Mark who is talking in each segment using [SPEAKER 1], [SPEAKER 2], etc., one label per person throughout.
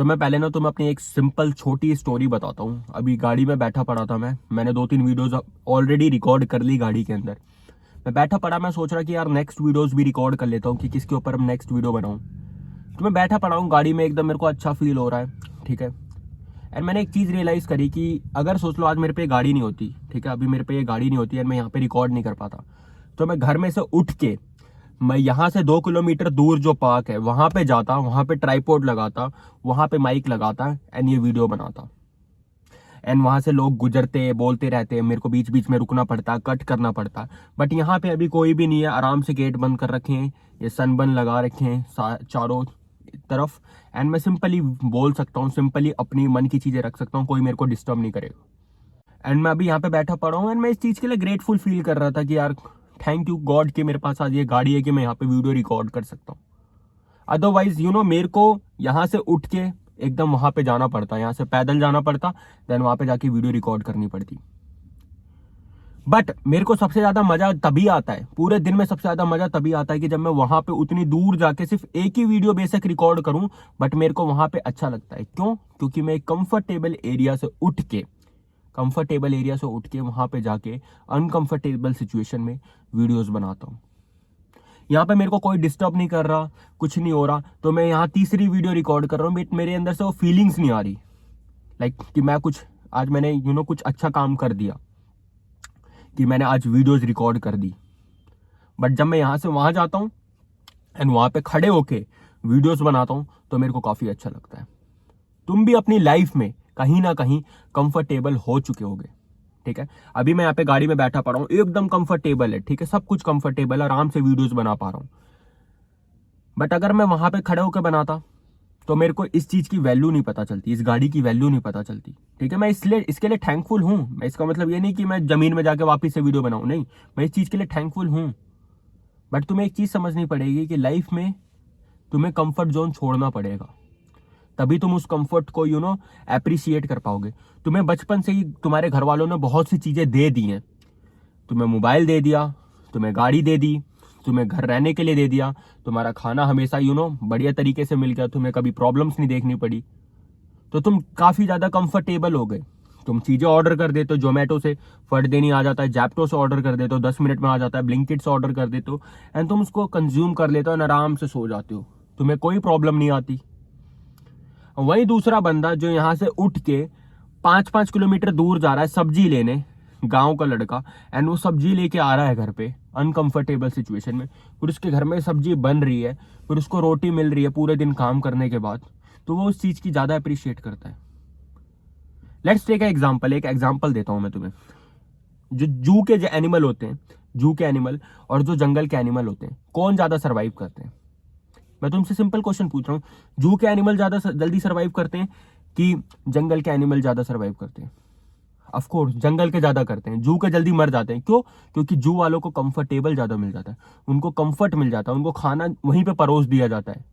[SPEAKER 1] मैं पहले ना तुम्हें अपनी एक सिंपल छोटी स्टोरी बताता हूँ। अभी गाड़ी में बैठा पड़ा था मैंने 2-3 वीडियोस ऑलरेडी रिकॉर्ड कर ली गाड़ी के अंदर। मैं बैठा पड़ा, मैं सोच रहा कि यार नेक्स्ट वीडियोस भी रिकॉर्ड कर लेता हूँ कि किसके ऊपर हम नेक्स्ट वीडियो बनाऊँ। तो मैं बैठा पड़ा हूँ गाड़ी में, एकदम मेरे को अच्छा फील हो रहा है, ठीक है। एंड मैंने एक चीज़ रियलाइज़ करी कि अगर सोच लो आज मेरे पे ये गाड़ी नहीं होती, ठीक है, अभी मेरे पे ये गाड़ी नहीं होती एंड मैं यहाँ पे रिकॉर्ड नहीं कर पाता, तो मैं घर में से उठ के मैं यहाँ से 2 किलोमीटर दूर जो पार्क है वहां पे जाता, वहां पे ट्राइपॉड लगाता, वहां पे माइक लगाता एंड ये वीडियो बनाता। एंड वहां से लोग गुजरते बोलते रहते, मेरे को बीच बीच में रुकना पड़ता, कट करना पड़ता। बट यहाँ पे अभी कोई भी नहीं है, आराम से गेट बंद कर रखे हैं, ये सनबर्न लगा रखे हैं चारों तरफ। एंड मैं सिंपली बोल सकता हूँ, सिंपली अपनी मन की चीजें रख सकता हूँ, कोई मेरे को डिस्टर्ब नहीं करेगा। एंड मैं अभी यहाँ पे बैठा पड़ा हूँ एंड मैं इस चीज के लिए ग्रेटफुल फील कर रहा था कि यार थैंक यू गॉड कि मेरे पास आज ये गाड़ी है कि मैं यहाँ पे वीडियो रिकॉर्ड कर सकता हूँ। अदरवाइज मेरे को यहाँ से उठ के एकदम वहां पे जाना पड़ता, यहाँ से पैदल जाना पड़ता, देन वहां पे जाके वीडियो रिकॉर्ड करनी पड़ती। बट मेरे को सबसे ज्यादा मजा तभी आता है, पूरे दिन में सबसे ज्यादा मजा तभी आता है कि जब मैं वहां पे उतनी दूर जाके सिर्फ एक ही वीडियो बेशक रिकॉर्ड करूं, बट मेरे को वहां पे अच्छा लगता है। क्यों? क्योंकि मैं कंफर्टेबल एरिया से उठ के वहां पे जाके अनकंफर्टेबल सिचुएशन में वीडियोस बनाता हूँ। यहाँ पे मेरे को कोई डिस्टर्ब नहीं कर रहा, कुछ नहीं हो रहा, तो मैं यहाँ तीसरी वीडियो रिकॉर्ड कर रहा हूँ, बट मेरे अंदर से वो फीलिंग्स नहीं आ रही कि मैं कुछ आज मैंने कुछ अच्छा काम कर दिया, कि मैंने आज वीडियोस रिकॉर्ड कर दी। बट जब मैं यहाँ से वहां जाता हूँ एंड वहां पे खड़े होके वीडियोस बनाता हूँ तो मेरे को काफी अच्छा लगता है। तुम भी अपनी लाइफ में कहीं ना कहीं कंफर्टेबल हो चुके होगे, ठीक है। अभी मैं यहाँ पे गाड़ी में बैठा पड़ा हूँ, एकदम कंफर्टेबल है, ठीक है, सब कुछ कंफर्टेबल है, आराम से वीडियोस बना पा रहा हूँ। बट अगर मैं वहां पे खड़े होकर बनाता तो मेरे को इस चीज की वैल्यू नहीं पता चलती, इस गाड़ी की वैल्यू नहीं पता चलती, ठीक है। मैं इसके लिए थैंकफुल हूं। मैं इसका मतलब ये नहीं कि मैं जमीन में जाके वापस से वीडियो बनाऊं, नहीं, मैं इस चीज के लिए थैंकफुल हूं। बट तुम्हें एक चीज समझनी पड़ेगी कि लाइफ में तुम्हें कंफर्ट जोन छोड़ना पड़ेगा, तभी तुम उस कंफर्ट को एप्रिशिएट कर पाओगे। तुम्हें बचपन से ही तुम्हारे घर वालों ने बहुत सी चीजें दे दी हैं। तुम्हें मोबाइल दे दिया, तुम्हें गाड़ी दे दी, तुम्हें घर रहने के लिए दे दिया, तुम्हारा खाना हमेशा बढ़िया तरीके से मिल गया, तुम्हें कभी प्रॉब्लम्स नहीं देखनी पड़ी, तो तुम काफी ज्यादा कंफर्टेबल हो गए। तुम चीजें ऑर्डर कर देते हो, जोमेटो से फट देनी आ जाता है, जैप्टो से ऑर्डर कर देते हो, 10 मिनट में आ जाता है, ब्लिंकिट से ऑर्डर कर देते हो एंड तुम उसको कंज्यूम कर लेते हो, आराम से सो जाते हो, तुम्हें कोई प्रॉब्लम नहीं आती। वही दूसरा बंदा जो यहाँ से उठ के 5-5 किलोमीटर दूर जा रहा है सब्जी लेने, गांव का लड़का, एंड वो सब्जी लेके आ रहा है घर पे अनकंफर्टेबल सिचुएशन में, फिर उसके घर में सब्जी बन रही है, फिर उसको रोटी मिल रही है पूरे दिन काम करने के बाद, तो वो उस चीज की ज्यादा अप्रिशिएट करता है। लेट्स टेक एग्जाम्पल, एक एग्जाम्पल देता हूं मैं तुम्हें। जो जू के जो एनिमल होते हैं, जू के एनिमल और जो जंगल के एनिमल होते हैं, कौन ज्यादा सर्वाइव करते हैं? मैं तुमसे सिंपल क्वेश्चन पूछ रहा हूँ, जू के एनिमल ज्यादा जल्दी सर्वाइव करते हैं कि जंगल के एनिमल ज्यादा सर्वाइव करते हैं? ऑफ कोर्स जंगल के ज्यादा करते हैं, जू के जल्दी मर जाते हैं। क्यों? क्योंकि जू वालों को कंफर्टेबल ज्यादा मिल जाता है, उनको कंफर्ट मिल जाता है, उनको खाना वहीं पे परोस दिया जाता है।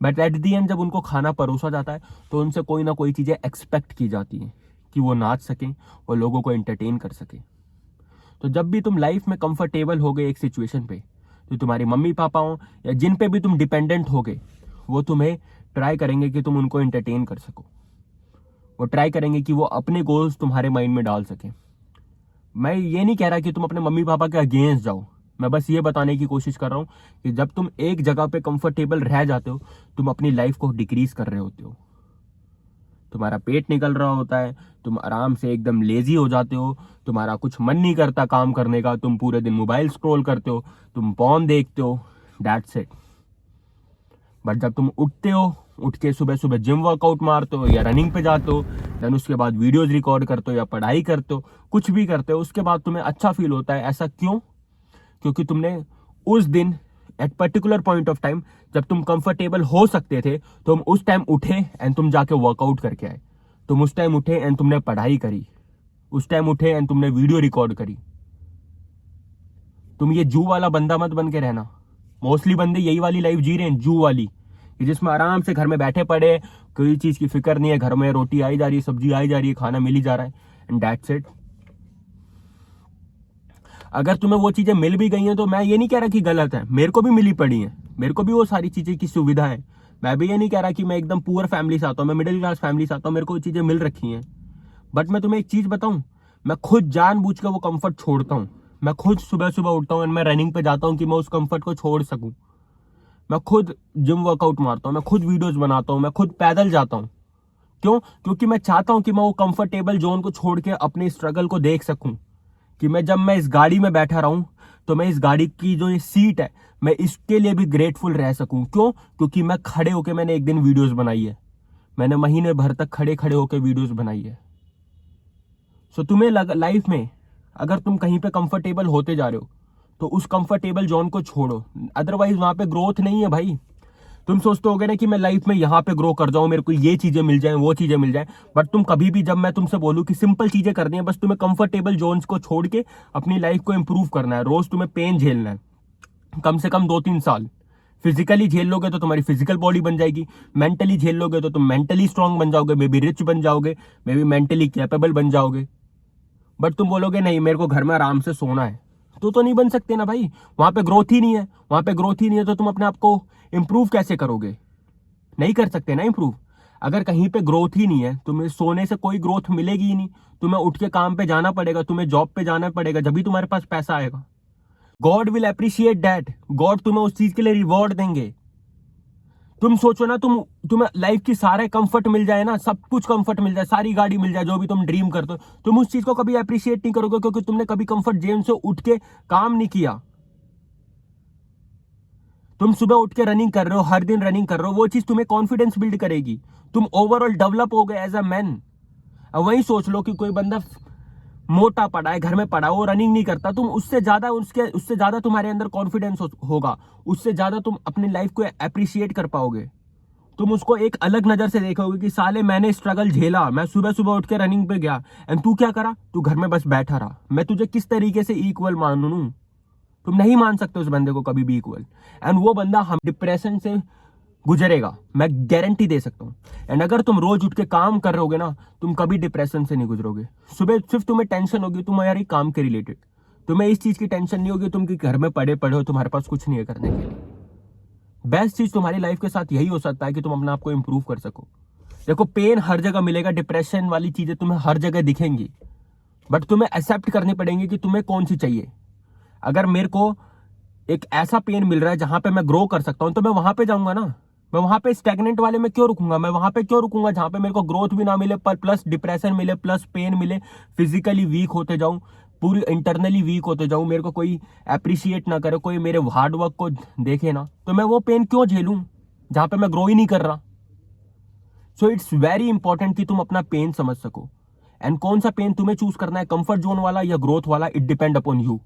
[SPEAKER 1] बट एट दी एंड जब उनको खाना परोसा जाता है तो उनसे कोई ना कोई चीजें एक्सपेक्ट की जाती है कि वो नाच सकें और लोगों को एंटरटेन कर सके। तो जब भी तुम लाइफ में कंफर्टेबल हो गए एक सिचुएशन पे, तो तुम्हारे मम्मी पापा हो या जिन पे भी तुम डिपेंडेंट हो गए, वो तुम्हें ट्राई करेंगे कि तुम उनको एंटरटेन कर सको, वो ट्राई करेंगे कि वो अपने गोल्स तुम्हारे माइंड में डाल सके। मैं ये नहीं कह रहा कि तुम अपने मम्मी पापा के अगेंस्ट जाओ, मैं बस ये बताने की कोशिश कर रहा हूँ कि जब तुम एक जगह पे कंफर्टेबल रह जाते हो, तुम अपनी लाइफ को डिक्रीज कर रहे होते हो, तुम्हारा पेट निकल रहा होता है, तुम आराम से एकदम लेजी हो जाते हो, तुम्हारा कुछ मन नहीं करता काम करने का, तुम पूरे दिन मोबाइल स्क्रॉल करते हो, तुम पॉर्न देखते हो, दैट्स इट। बट जब तुम उठते हो, उठ के सुबह सुबह जिम वर्कआउट मारते हो या रनिंग पे जाते हो, देन उसके बाद वीडियोज रिकॉर्ड करते हो या पढ़ाई करते हो, कुछ भी करते हो, उसके बाद तुम्हें अच्छा फील होता है। ऐसा क्यों? क्योंकि तुमने उस दिन at particular point of time जब तुम कंफर्टेबल हो सकते थे, तुम उस टाइम उठे एंड तुम जाके वर्कआउट करके आए, तुम उस टाइम उठे एंड तुमने पढ़ाई करी, उस टाइम उठे एंड तुमने वीडियो रिकॉर्ड करी। तुम ये जू वाला बंदा मत बन के रहना। मोस्टली बंदे यही वाली लाइफ जी रहे हैं, जू वाली, कि जिसमें आराम से घर में बैठे पड़े, कोई चीज की फिक्र नहीं है, घर में रोटी आई जा रही है, सब्जी आई जा रही है, खाना मिल ही जा रहा है एंड दैट्स इट। अगर तुम्हें वो चीजें मिल भी गई हैं तो मैं ये नहीं कह रहा कि गलत है, मेरे को भी मिली पड़ी है, मेरे को भी वो सारी चीजें की सुविधा है, मैं भी ये नहीं कह रहा कि मैं एकदम पुअर फैमिली से आता हूँ, मैं मिडिल क्लास फैमिली से आता हूँ, मेरे को चीजें मिल रखी हैं। बट मैं तुम्हें एक चीज बताऊं, मैं खुद जानबूझ के वो कंफर्ट छोड़ता हूँ। मैं खुद सुबह सुबह उठता हूँ और मैं रनिंग पे जाता हूँ कि मैं उस कंफर्ट को छोड़ सकूं। मैं खुद जिम वर्कआउट मारता हूँ, मैं खुद वीडियोज बनाता हूँ, मैं खुद पैदल जाता हूँ। क्यों? क्योंकि मैं चाहता हूं कि मैं वो कंफर्टेबल जोन को छोड़ के अपनी स्ट्रगल को देख सकूं, कि मैं इस गाड़ी में बैठा रहूं तो मैं इस गाड़ी की जो ये सीट है, मैं इसके लिए भी ग्रेटफुल रह सकूं। क्यों? क्योंकि मैं खड़े होके मैंने एक दिन वीडियोस बनाई है, मैंने महीने भर तक खड़े खड़े होके वीडियोस बनाई है। सो तुम्हें लाइफ में अगर तुम कहीं पे कंफर्टेबल होते जा रहे हो तो उस कंफर्टेबल जोन को छोड़ो, अदरवाइज वहां पे ग्रोथ नहीं है भाई। तुम सोचते होगे ना कि मैं लाइफ में यहाँ पे ग्रो कर जाऊं, मेरे को ये चीजें मिल जाएं, वो चीजें मिल जाएं, बट तुम कभी भी, जब मैं तुमसे बोलूं कि सिंपल चीजें करनी है, बस तुम्हें कंफर्टेबल जोन्स को छोड़ के अपनी लाइफ को इंप्रूव करना है। रोज तुम्हें पेन झेलना है, कम से कम 2-3 साल। फिजिकली झेल लोगे तो तुम्हारी फिजिकल बॉडी बन जाएगी, मेंटली झेल लोगे तो तुम मेंटली स्ट्रांग बन जाओगे, मे बी रिच बन जाओगे, मे बी मेंटली कैपेबल बन जाओगे। बट तुम बोलोगे नहीं मेरे को घर में आराम से सोना है, तो नहीं बन सकते ना भाई। वहां पे ग्रोथ ही नहीं है, वहां पे ग्रोथ ही नहीं है तो तुम अपने आप को इंप्रूव कैसे करोगे? नहीं कर सकते ना इंप्रूव। अगर कहीं पे ग्रोथ ही नहीं है, तुम्हें सोने से कोई ग्रोथ मिलेगी ही नहीं। तुम्हें उठ के काम पे जाना पड़ेगा, तुम्हें जॉब पे जाना पड़ेगा, जब भी तुम्हारे पास पैसा आएगा। God will appreciate that, God तुम्हें उस चीज के लिए रिवॉर्ड देंगे। तुम सोचो ना, तुम्हें लाइफ की सारे कंफर्ट मिल जाए ना, सब कुछ कंफर्ट मिल जाए, सारी गाड़ी मिल जाए, जो भी तुम ड्रीम करते हो, तुम उस चीज को कभी अप्रिशिएट नहीं करोगे क्योंकि तुमने कभी कंफर्ट जोन से उठ के काम नहीं किया। तुम सुबह उठ के रनिंग कर रहे हो, हर दिन रनिंग कर रहे हो, वो चीज तुम्हें कॉन्फिडेंस बिल्ड करेगी, तुम ओवरऑल डेवलप हो गए एज अ मैन। अब वही सोच लो कि कोई बंदा मोटा पड़ा है, घर में पड़ा है, वो रनिंग नहीं करता, तुम उससे ज्यादा तुम्हारे अंदर कॉन्फिडेंस होगा, उससे ज्यादा तुम अपनी लाइफ को अप्रिशिएट कर पाओगे। तुम उसको एक अलग नजर से देखोगे कि साले मैंने स्ट्रगल झेला, मैं सुबह सुबह उठ के रनिंग पे गया, एंड तू क्या करा? तू घर में बस बैठा रहा। मैं तुझे किस तरीके से इक्वल मानूं? तुम नहीं मान सकते उस बंदे को कभी भी इक्वल। एंड वो बंदा हम डिप्रेशन से गुजरेगा, मैं गारंटी दे सकता हूँ। एंड अगर तुम रोज उठ के काम कर रहोगे ना, तुम कभी डिप्रेशन से नहीं गुजरोगे। सुबह सिर्फ तुम्हें टेंशन होगी तुम्हारी काम के रिलेटेड, तुम्हें इस चीज की टेंशन नहीं होगी तुम कि घर में पड़े पड़े हो, तुम्हारे पास कुछ नहीं है करने के लिए। बेस्ट चीज तुम्हारी लाइफ के साथ यही हो सकता है कि तुम अपने आप को इंप्रूव कर सको। देखो, पेन हर जगह मिलेगा, डिप्रेशन वाली चीजें तुम्हें हर जगह दिखेंगी, बट तुम्हें एक्सेप्ट करनी पड़ेंगी कि तुम्हें कौन सी चाहिए। अगर मेरे को एक ऐसा पेन मिल रहा है जहां पे मैं ग्रो कर सकता हूं, तो मैं वहां पे जाऊंगा ना। मैं वहां पे स्टैग्नेंट वाले में क्यों रुकूंगा? मैं वहां पे क्यों रुकूंगा जहां पे मेरे को ग्रोथ भी ना मिले, पर प्लस डिप्रेशन मिले, प्लस पेन मिले, फिजिकली वीक होते जाऊं, पूरी इंटरनली वीक होते जाऊं, मेरे को कोई अप्रिशिएट ना करे, कोई मेरे हार्ड वर्क को देखे ना, तो मैं वो पेन क्यों झेलूं जहां पे मैं ग्रो ही नहीं कर रहा? सो इट्स वेरी इंपॉर्टेंट कि तुम अपना पेन समझ सको, एंड कौन सा पेन तुम्हें चूज करना है, कंफर्ट जोन वाला या ग्रोथ वाला, इट डिपेंड अपॉन यू।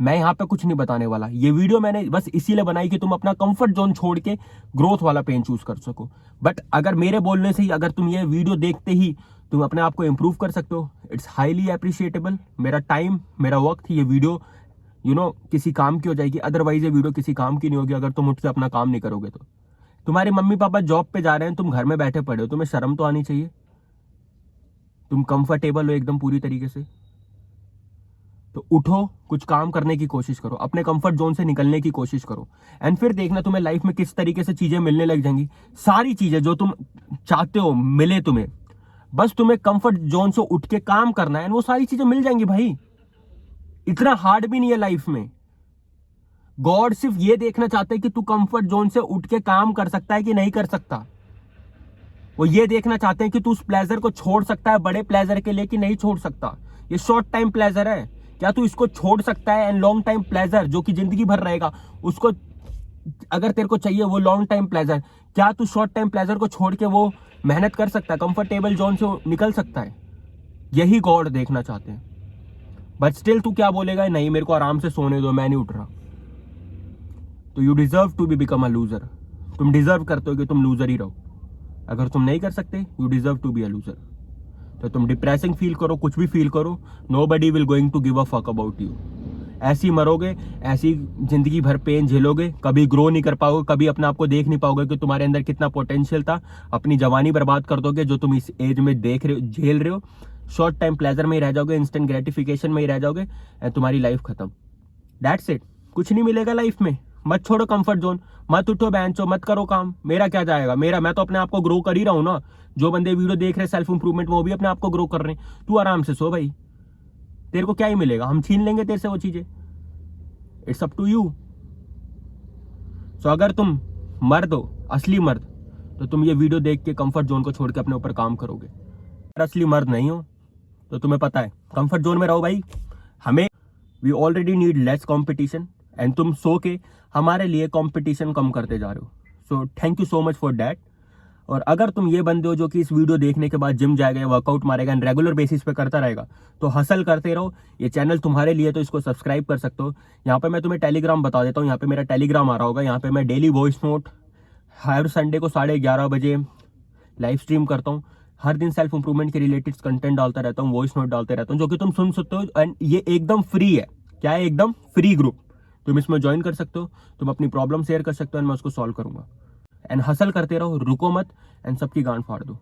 [SPEAKER 1] मैं यहाँ पे कुछ नहीं बताने वाला, ये वीडियो मैंने बस इसीलिए बनाई कि तुम अपना कंफर्ट जोन छोड़ के ग्रोथ वाला पेन चूज कर सको। बट अगर मेरे बोलने से ही, अगर तुम ये वीडियो देखते ही तुम अपने आप को इंप्रूव कर सकते हो, इट्स हाईली अप्रिशिएटेबल। मेरा टाइम, मेरा वक्त, ये वीडियो किसी काम की हो जाएगी, अदरवाइज ये वीडियो किसी काम की नहीं होगी अगर तुम मुझसे अपना काम नहीं करोगे तो। तुम्हारे मम्मी पापा जॉब पे जा रहे हैं, तुम घर में बैठे पड़े हो, तुम्हें शर्म तो आनी चाहिए। तुम कंफर्टेबल हो एकदम पूरी तरीके से, तो उठो, कुछ काम करने की कोशिश करो, अपने कंफर्ट जोन से निकलने की कोशिश करो, एंड फिर देखना तुम्हें लाइफ में किस तरीके से चीजें मिलने लग जाएंगी। सारी चीजें जो तुम चाहते हो मिले तुम्हें, बस तुम्हें कंफर्ट जोन से उठ के काम करना है, वो सारी चीजें मिल जाएंगी भाई। इतना हार्ड भी नहीं है लाइफ में। गॉड सिर्फ ये देखना चाहते हैं कि तू कंफर्ट जोन से उठ के काम कर सकता है कि नहीं कर सकता। वो ये देखना चाहते हैं कि तू उस प्लेजर को छोड़ सकता है बड़े प्लेजर के लिए कि नहीं छोड़ सकता। ये शॉर्ट टाइम प्लेजर है, क्या तू इसको छोड़ सकता है? एंड लॉन्ग टाइम प्लेजर जो कि जिंदगी भर रहेगा, उसको अगर तेरे को चाहिए वो लॉन्ग टाइम प्लेजर, क्या तू शॉर्ट टाइम प्लेजर को छोड़ के वो मेहनत कर सकता है, कंफर्टेबल जोन से निकल सकता है? यही गॉड देखना चाहते हैं। बट स्टिल तू क्या बोलेगा? नहीं मेरे को आराम से सोने दो, मैं नहीं उठ रहा। तो you deserve to be become a loser. तुम डिजर्व करते हो कि तुम लूजर ही रहो। अगर तुम नहीं कर सकते, you deserve to be a loser. तो तुम डिप्रेसिंग फील करो, कुछ भी फील करो, nobody will going to give a fuck about you. ऐसी मरोगे, ऐसी जिंदगी भर पेन झेलोगे, कभी ग्रो नहीं कर पाओगे, कभी अपने आप को देख नहीं पाओगे कि तुम्हारे अंदर कितना पोटेंशियल था। अपनी जवानी बर्बाद कर दोगे जो तुम इस एज में देख रहे हो, झेल रहे हो। शॉर्ट टाइम प्लेजर में ही रह जाओगे, इंस्टेंट ग्रेटिफिकेशन में ही रह जाओगे, एंड तुम्हारी लाइफ खत्म। That's it. कुछ नहीं मिलेगा लाइफ में, मत छोड़ो कंफर्ट जोन, मत उठो बेंचो, मत करो काम, मेरा क्या जाएगा, मैं तो अपने आप को ग्रो कर ही रहा हूं ना। जो बंदे वीडियो देख रहे सेल्फ इंप्रूवमेंट, वो भी अपने आप को ग्रो कर रहे हैं। तू आराम से सो भाई, तेरे को क्या ही मिलेगा, हम छीन लेंगे तेरे से वो चीजें। It's up to you. So अगर तुम मर्द हो, असली मर्द, तो तुम ये वीडियो देख के कंफर्ट जोन को छोड़ के अपने ऊपर काम करोगे। अगर असली मर्द नहीं हो तो तुम्हें पता है कंफर्ट जोन में रहो भाई। हमें we already need less competition, and तुम सो के हमारे लिए कंपटीशन कम करते जा रहे हो। So thank you so much for that. और अगर तुम ये बंदे हो जो कि इस वीडियो देखने के बाद जिम जाएगा, वर्कआउट मारेगा एंड रेगुलर बेसिस पे करता रहेगा, तो हसल करते रहो। ये चैनल तुम्हारे लिए, तो इसको सब्सक्राइब कर सकते हो। यहाँ पे मैं तुम्हें टेलीग्राम बता देता हूँ, यहाँ पे मेरा टेलीग्राम आ रहा होगा। यहाँ पे मैं डेली वॉइस नोट हर संडे को 11:30 बजे लाइव स्ट्रीम करता हूँ। हर दिन सेल्फ इंप्रूवमेंट के रिलेटेड कंटेंट डालता रहता हूँ, वॉइस नोट डालते रहता हूँ, जो कि तुम सुन सकते हो। एंड ये एकदम फ्री है। क्या है? एकदम फ्री ग्रुप। तुम इसमें ज्वाइन कर सकते हो, तुम अपनी प्रॉब्लम शेयर कर सकते हो एंड मैं उसको सॉल्व करूंगा। एंड हसल करते रहो, रुको मत, एंड सबकी गांड फाड़ दो।